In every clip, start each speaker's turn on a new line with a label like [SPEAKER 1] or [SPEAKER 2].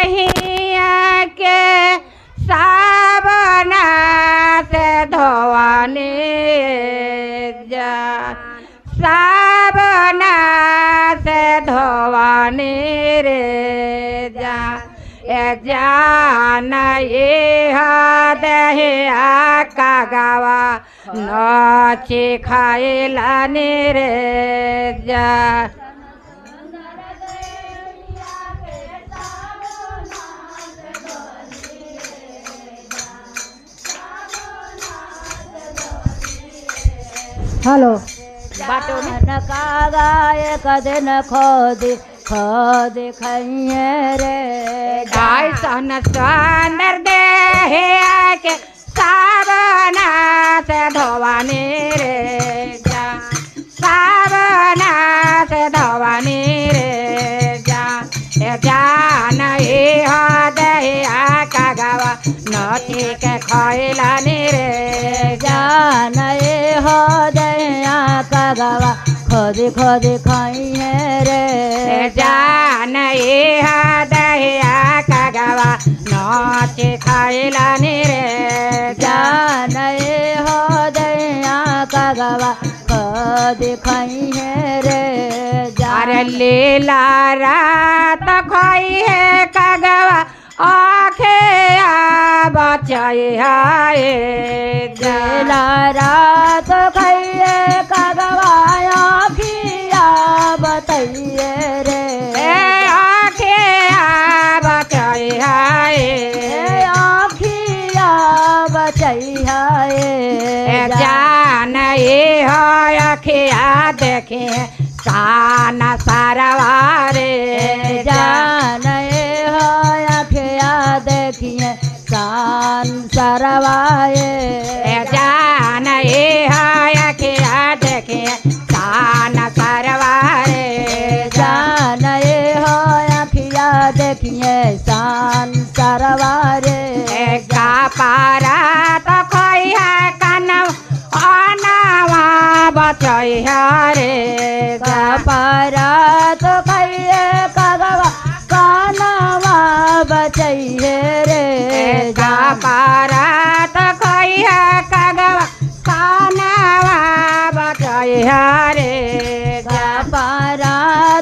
[SPEAKER 1] देहिया के साबन से धोवनी जा साबन से धोवनी रे जा जान ये देहिया का गवा नाची खाइलानी रे जा
[SPEAKER 2] हेलो
[SPEAKER 1] बाटो
[SPEAKER 2] न कागा एक दिन खोद खाइए रे
[SPEAKER 1] गाय सन सुंदर देहिया के साबन से धोवनी रे जा साबन से धोवनी रे जा जान ये देहिया का गवा नची के खैलानी रे
[SPEAKER 2] जान ये हो दया का गवा खोद खाइए रे
[SPEAKER 1] जान ये देहिया का गवा नाची खैलानी रे
[SPEAKER 2] जान ये हो दया का गवा खोद खाइए रे
[SPEAKER 1] अरे लीला रात खोई है कगवा आखे बचाई है
[SPEAKER 2] लीला रात खाइए कगवाया खिया बताइए रे
[SPEAKER 1] आखे बचाई है
[SPEAKER 2] आखिया बचैया
[SPEAKER 1] जान ये हो अखिया देखे सान सारवारे
[SPEAKER 2] जान ये हो अखिया देखिए सान सरवाए
[SPEAKER 1] जान ये हो अखिया देखे सान सारवारे
[SPEAKER 2] जान ये हो अखिया देखिए सान सरवारे
[SPEAKER 1] गा पारा तो खोई है कनव अनावा बचई रे
[SPEAKER 2] पारा तो खाइए कगवा कानवा बचैये रे
[SPEAKER 1] गा पारा तो खोई है कगवा कानवा बचई रे
[SPEAKER 2] पारा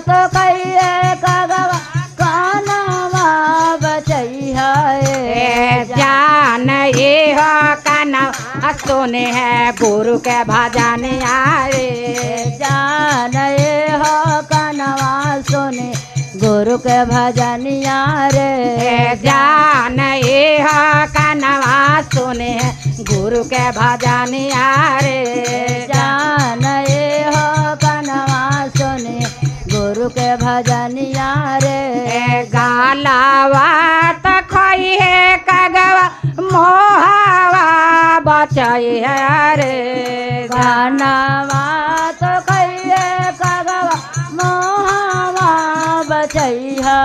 [SPEAKER 2] तो खाइए कगवा कानवा बचैया
[SPEAKER 1] जान ये हो कनव सुने है गुरु के भजन आरे
[SPEAKER 2] जान ये हो कनवा सुने गुरु के भजनिया रे
[SPEAKER 1] जान ये हो कनवा सुने गुरु के भजनिया रे
[SPEAKER 2] जान ये हो कनवा सुने गुरु के भजनिया रे
[SPEAKER 1] गालावा तो खोई है कगवा मोहावा बचाई है रे
[SPEAKER 2] गानावा तो खाइए कगवा मोहावा बचैया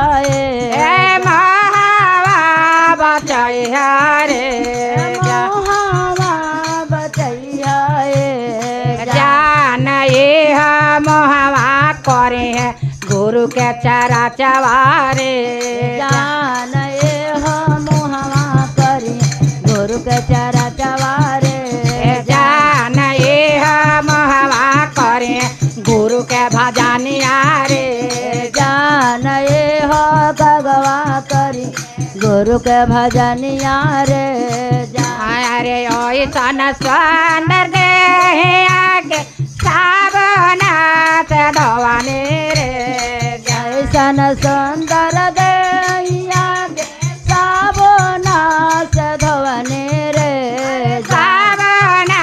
[SPEAKER 1] मोहावा बचाई है रे
[SPEAKER 2] मोहावा बचैया
[SPEAKER 1] जान ये मोहवा करे है गुरु के चरा चवारे
[SPEAKER 2] जान ये हो मोहवा करी गुरु के चरा चवारे
[SPEAKER 1] जान ये मोहवा करे गुरु के भजनिया रे
[SPEAKER 2] जान ये हो भगवा करी गुरु के भजनिया रे
[SPEAKER 1] अरे ओ सन सुंदर देहिया साबन से धोवनी रे
[SPEAKER 2] जैसन सुंदर देहिया साबन से धोवनी रे
[SPEAKER 1] साबन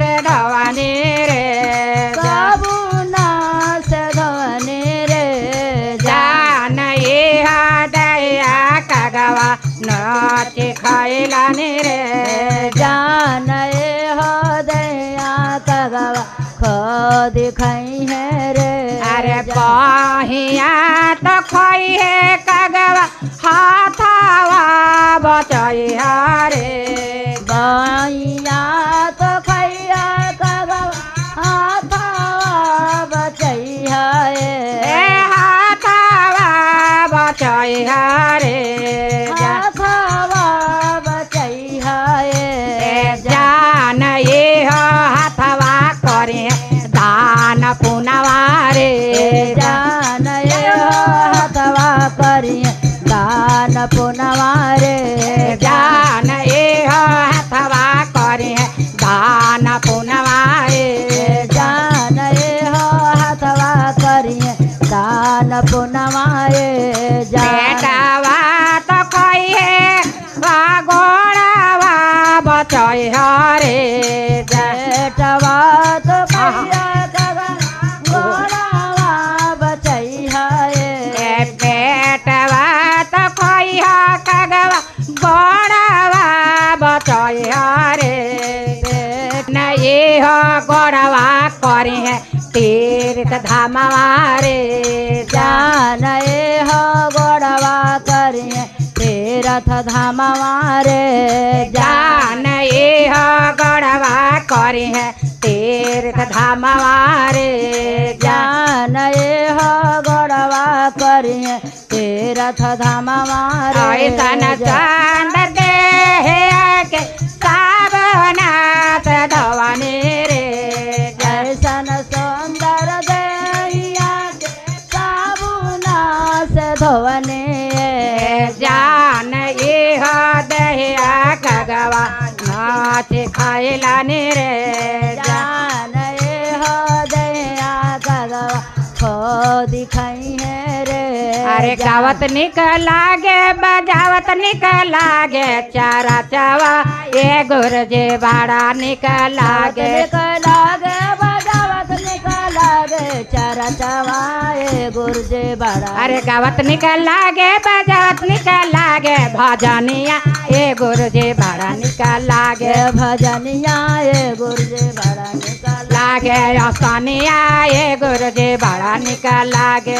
[SPEAKER 1] से धोवनी रे
[SPEAKER 2] साबुन से धोवनी रे
[SPEAKER 1] जान ये दया कगवा नाची खैलानी रे
[SPEAKER 2] जान ये हो दया कगवा खोद खाई है रे
[SPEAKER 1] अरे बहिया तो खोई है कगवा हाथावा बचई रे
[SPEAKER 2] बाइया तो खैया कगवा हाथावा बचैया
[SPEAKER 1] हाथावा बचई रे
[SPEAKER 2] पुनवा रे
[SPEAKER 1] जान एह हथवा करे है दान पुनवा रे
[SPEAKER 2] जान एह हथवा करिए दान पुनवा रे
[SPEAKER 1] बेटावा तो कही है वा गोड़ावा बचय हरे
[SPEAKER 2] बेटवा तो कहिया गोड़ावा बचई है
[SPEAKER 1] बेटवा तो कही कगवा गोड़ावा बचय हरे नहीं हो गोड़वा करे है तीर्थ धामवा रे
[SPEAKER 2] जान एह गोड़वा करिए तीर्थ धामवा रे
[SPEAKER 1] जान एह गोड़वा करे है तीर्थ धामवा रे
[SPEAKER 2] जान एह गोड़वा करिए तीर्थ धामवा रे
[SPEAKER 1] ऐसन चांद दे के सावनाथ धवनी रे
[SPEAKER 2] ऐसन सुंदर देहिया के साबुना से धोवने
[SPEAKER 1] जान एह दहिया कगवा नाच खैलानी रे
[SPEAKER 2] जान एह दया कगवा खो दिखाई है रे
[SPEAKER 1] अरे गावत निकल लागे बजावत निकल लागे चारा चावा ये गुरजे बाड़ा निकल लागे
[SPEAKER 2] लागे बजावत निकल लागे चारा चवाए गुरजे बड़ा
[SPEAKER 1] अरे गावत निकल लागे बजावत निकल लागे भजनिया ये गुरजे बाड़ा निकल लागे
[SPEAKER 2] भजनिया ये गुरजे बड़ा निकल
[SPEAKER 1] लागे असनिया ये गुरजे बाड़ा निकल लागे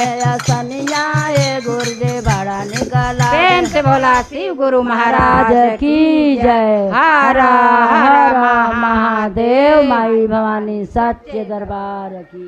[SPEAKER 2] सनिया ये गुरजे बड़ा निकल
[SPEAKER 1] प्रेम से बोला शिव गुरु महाराज
[SPEAKER 2] महाराज की जय
[SPEAKER 1] हर हर
[SPEAKER 2] महादेव माई भवानी सच्चे दरबार की